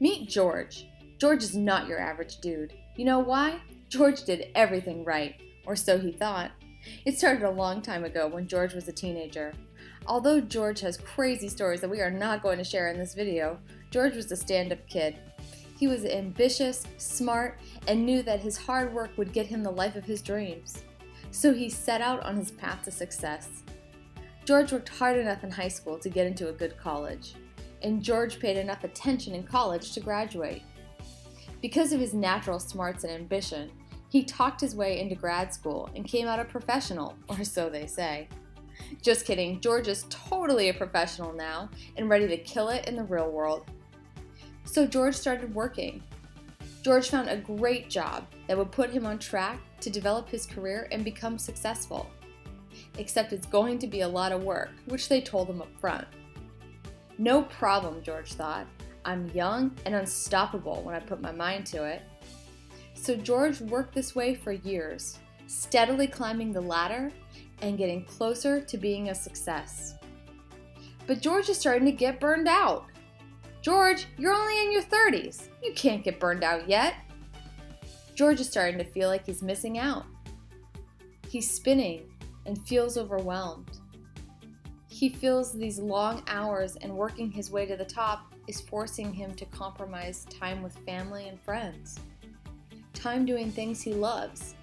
Meet George. George is not your average dude. You know why? George did everything right, or so he thought. It started a long time ago when George was a teenager. Although George has crazy stories that we are not going to share in this video, George was a stand-up kid. He was ambitious, smart, and knew that his hard work would get him the life of his dreams. So he set out on his path to success. George worked hard enough in high school to get into a good college, and George paid enough attention in college to graduate. Because of his natural smarts and ambition, he talked his way into grad school and came out a professional, or so they say. Just kidding, George is totally a professional now and ready to kill it in the real world. So George started working. George found a great job that would put him on track to develop his career and become successful. Except it's going to be a lot of work, which they told him up front. No problem, George thought. I'm young and unstoppable when I put my mind to it. So George worked this way for years, steadily climbing the ladder and getting closer to being a success. But George is starting to get burned out. George, you're only in your 30s. You can't get burned out yet. George is starting to feel like he's missing out. He's spinning and feels overwhelmed. He feels these long hours and working his way to the top is forcing him to compromise time with family and friends. Time doing things he loves,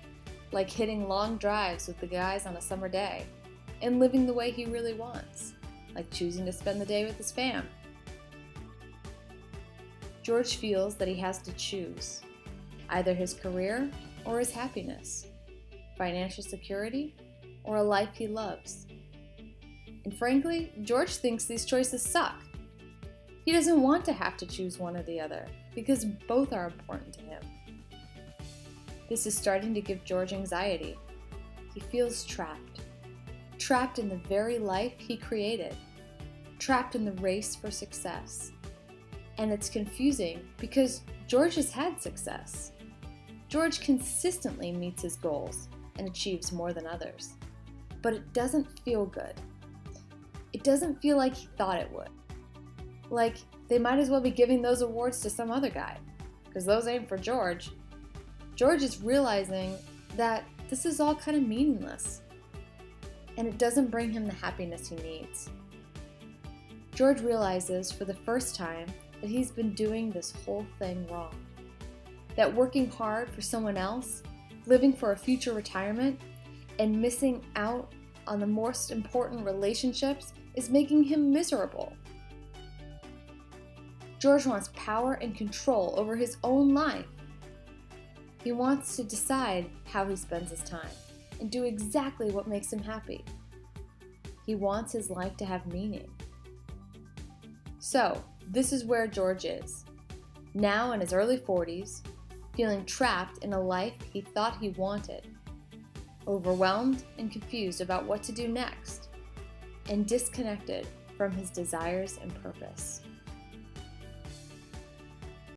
like hitting long drives with the guys on a summer day, and living the way he really wants, like choosing to spend the day with his fam. George feels that he has to choose, either his career or his happiness, financial security or a life he loves. And frankly, George thinks these choices suck. He doesn't want to have to choose one or the other, because both are important to him. This is starting to give George anxiety. He feels trapped. Trapped in the very life he created. Trapped in the race for success. And it's confusing because George has had success. George consistently meets his goals and achieves more than others. But it doesn't feel good. It doesn't feel like he thought it would. Like they might as well be giving those awards to some other guy, because those ain't for George. George is realizing that this is all kind of meaningless, and it doesn't bring him the happiness he needs. George realizes for the first time that he's been doing this whole thing wrong. That working hard for someone else, living for a future retirement, and missing out on the most important relationships is making him miserable. George wants power and control over his own life. He wants to decide how he spends his time and do exactly what makes him happy. He wants his life to have meaning. So, this is where George is, now in his early 40s, feeling trapped in a life he thought he wanted, overwhelmed and confused about what to do next, and disconnected from his desires and purpose.